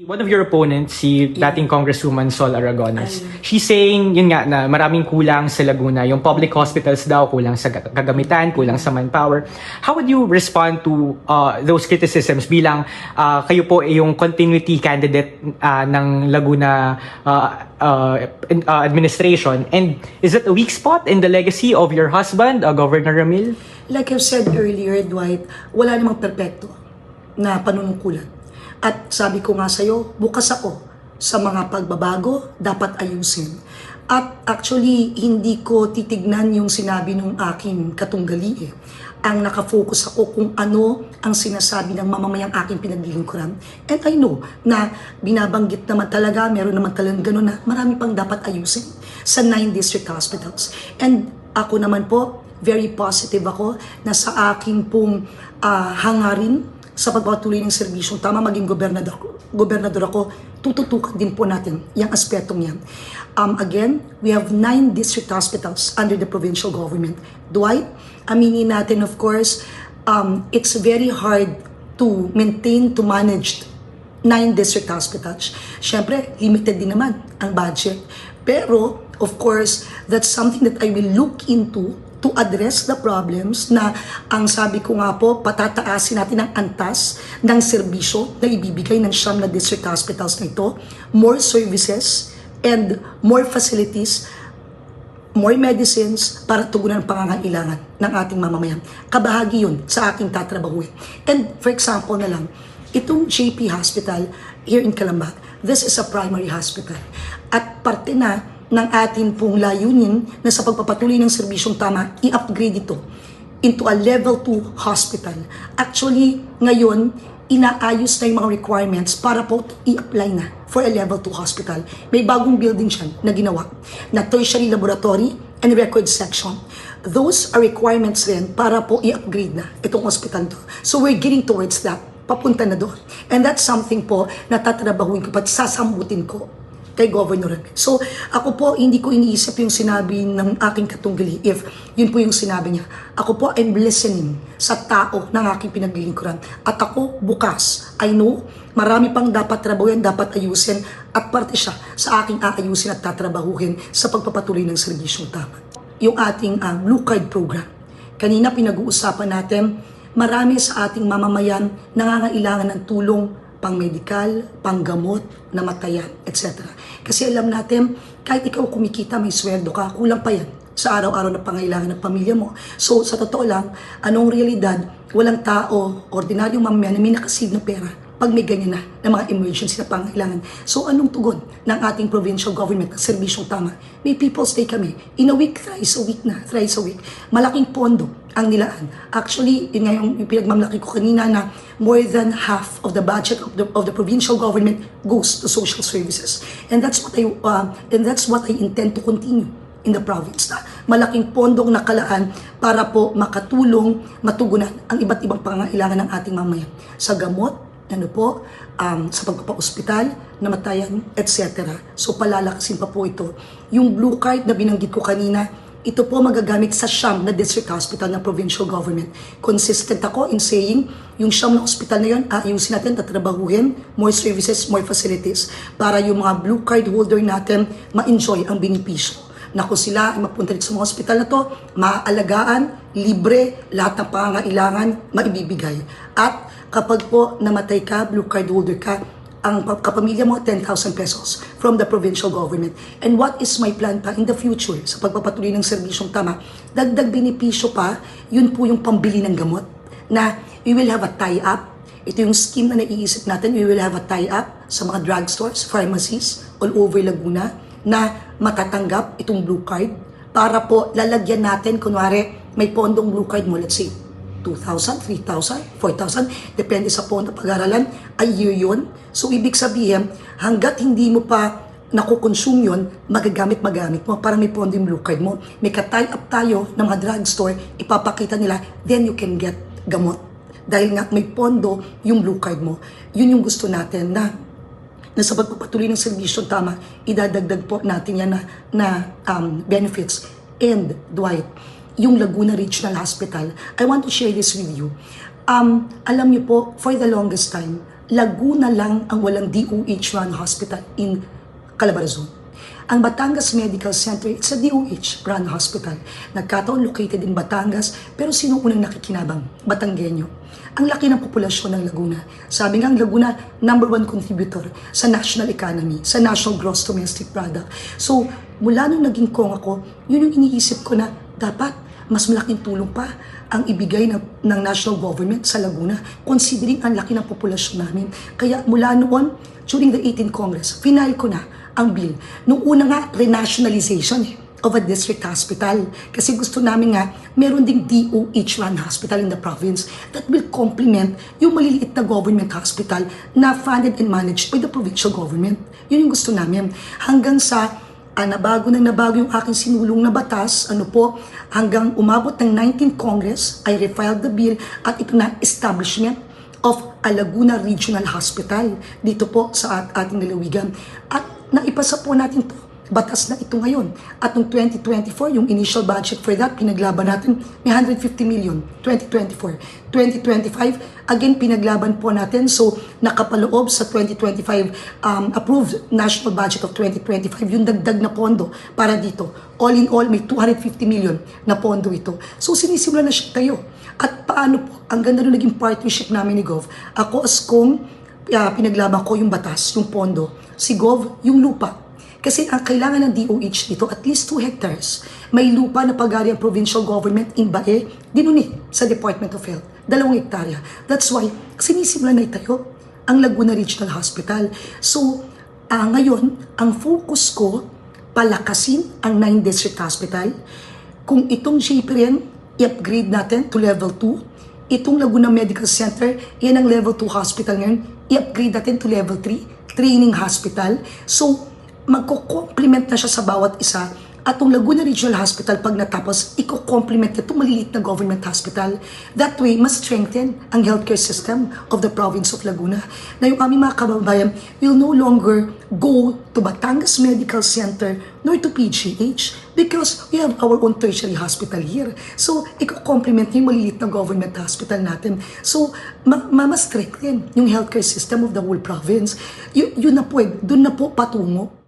One of your opponents, si dating Congresswoman Sol Aragones, she's saying, yun nga, na maraming kulang sa Laguna. Yung public hospitals daw, kulang sa kagamitan, kulang sa manpower. How would you respond to those criticisms bilang kayo po yung continuity candidate ng Laguna administration? And is it a weak spot in the legacy of your husband, Governor Ramil? Like I've said earlier, Dwight, wala namang perpekto na panunungkulan. At sabi ko nga sa'yo, bukas ako sa mga pagbabago, dapat ayusin. At actually, hindi ko titignan yung sinabi ng aking katunggali. Ang nakafocus ako kung ano ang sinasabi ng mamamayang aking pinaglilingkuran. And I know na binabanggit naman talaga, meron naman talagang gano'n na marami pang dapat ayusin sa 9 district hospitals. And ako naman po, very positive ako na sa aking pong hangarin sa pagpapatuloy ng serbisyong tama maging gobernador ako, tututukan din po natin yung aspetong yan. Again, we have 9 district hospitals under the provincial government. Dwight, aminin natin of course, it's very hard to maintain, to manage 9 district hospitals. Siyempre, limited din naman ang budget. Pero, of course, that's something that I will look into to address the problems na ang sabi ko nga po, patataasin natin ang antas ng serbisyo na ibibigay ng 9 na district hospitals na ito, more services and more facilities, more medicines para tugunan ang pangangailangan ng ating mamamayan. Kabahagi yun sa aking tatrabahuin. And for example na lang, itong JP Hospital here in Calamba, this is a primary hospital. At parte na ng atin pong layunin na sa pagpapatuloy ng serbisyong tama, i-upgrade ito into a level 2 hospital. Actually, ngayon, inaayos na yung mga requirements para po i-apply na for a level 2 hospital. May bagong building siya na ginawa, na tertiary laboratory and record section. Those are requirements rin para po i-upgrade na itong hospital to. So we're getting towards that. Papunta na doon. And that's something po na tatrabahuin ko at sasambutin ko kay Governor. So, ako po, hindi ko iniisip yung sinabi ng aking katunggali if yun po yung sinabi niya. Ako po, I'm listening sa tao ng aking pinaglilingkuran. At ako, bukas. I know, marami pang dapat trabahuin, dapat ayusin, at parte siya sa aking aayusin at tatrabahuhin sa pagpapatuloy ng serbisyong tama. Yung ating Blue Card program. Kanina pinag-uusapan natin, marami sa ating mamamayan nangangailangan ng tulong pang-medical, pang-gamot, namatayan, etc. Kasi alam natin, kahit ikaw kumikita, may sweldo ka, kulang pa yan sa araw-araw na pangailangan ng pamilya mo. So, sa totoo lang, anong realidad, walang tao, ordinaryong mamamayan na may nakasave na pera pag may ganyan na mga emergency na pangailangan. So, anong tugon ng ating provincial government ng serbisyong tama? May People's Day kami. In a week, thrice a week. Malaking pondo ang nilaan. Actually, yun nga yung pinagmamlaki ko kanina na more than half of the budget of the provincial government goes to social services. And that's what I intend to continue in the province na malaking pondong nakalaan para po makatulong, matugunan ang iba't ibang pangangailangan ng ating mamayan sa gamot, sa pagpapa-ospital, namatayan, etc. So palalakasin pa po ito. Yung blue card na binanggit ko kanina, ito po magagamit sa 9 na district hospital ng provincial government. Consistent ako in saying, yung 9 na hospital na yun, ayusin natin, tatrabahuhin, more services, more facilities, para yung mga blue card holder natin ma-enjoy ang benepisyo. Na kung sila ay mapunta dito sa mga hospital na to, maaalagaan, libre, lahat ng pangangailangan, maibibigay. At kapag po namatay ka, blue card holder ka, ang kapamilya mo, 10,000 pesos from the provincial government. And what is my plan pa in the future sa pagpapatuloy ng serbisyong tama? Dagdag benepisyo pa, yun po yung pambili ng gamot na we will have a tie-up. Ito yung scheme na naiisip natin, we will have a tie-up sa mga drugstores, pharmacies, all over Laguna na matatanggap itong blue card para po lalagyan natin, kunwari may pondong blue card mo, let's say, 2,000, 3,000, 4,000, depende sa pondo pag-aralan, ay year yun. So, ibig sabihin, hanggat hindi mo pa nakukonsume yun, magamit mo para may pondo yung blue card mo. May ka-tie up tayo ng mga drugstore, ipapakita nila, then you can get gamot. Dahil nga may pondo yung blue card mo. Yun yung gusto natin na sa pagpapatuloy ng serbisyo tama, idadagdag po natin yan na benefits. And, Dwight, yung Laguna Regional Hospital, I want to share this with you. Alam niyo po, for the longest time, Laguna lang ang walang DOH-run hospital in Calabarzon. Ang Batangas Medical Center, it's a DOH-run hospital. Nagkataon located in Batangas, pero sino unang nakikinabang? Batanggenyo. Ang laki ng populasyon ng Laguna. Sabi nga, ang Laguna, #1 contributor sa national economy, sa national gross domestic product. So, mula nung naging kong ako, yun yung iniisip ko na dapat mas malaking tulong pa ang ibigay ng national government sa Laguna, considering ang laki ng populasyon namin. Kaya mula noon, during the 18th Congress, final ko na ang bill. Nung una nga, renationalization of a district hospital. Kasi gusto namin nga, meron ding DOH-run hospital in the province that will complement yung maliliit na government hospital na funded and managed by the provincial government. Yun yung gusto namin. Hanggang sa nabago yung aking sinulong na batas, hanggang umabot ng 19th Congress, I refiled the bill at ito na establishment of a Laguna Regional Hospital dito po sa ating lalawigan. At naipasa po natin to, batas na ito ngayon. At noong 2024, yung initial budget for that, pinaglaban natin, may 150 million, 2024. 2025, again, pinaglaban po natin. So, nakapaloob sa 2025 approved national budget of 2025, yung dagdag na pondo para dito. All in all, may 250 million na pondo ito. So, sinisimula na siya tayo. At paano po, ang ganda nung naging partnership namin ni Gov. Ako as kung pinaglaban ko yung batas, yung pondo. Si Gov, yung lupa. Kasi ang kailangan ng DOH dito, at least 2 hectares. May lupa na pag-ari ang provincial government in Bae, dinunit sa Department of Health. 2 hektarya. That's why, sinisimula na itayo ang Laguna Regional Hospital. So, ngayon, ang focus ko, palakasin ang 9 district hospital. Kung itong JPRN, i-upgrade natin to level 2. Itong Laguna Medical Center, yan ang level 2 hospital ngayon, i-upgrade natin to level 3, training hospital. So, magko-complement na siya sa bawat isa. At yung Laguna Regional Hospital, pag natapos, iko-complement itong maliliit na government hospital. That way, mas strengthen ang healthcare system of the province of Laguna. Na yung aming mga kababayan will no longer go to Batangas Medical Center nor to PGH because we have our own tertiary hospital here. So, iko-complement yung maliliit na government hospital natin. So, mas strengthen yung healthcare system of the whole province. Yun na po, dun na po patungo.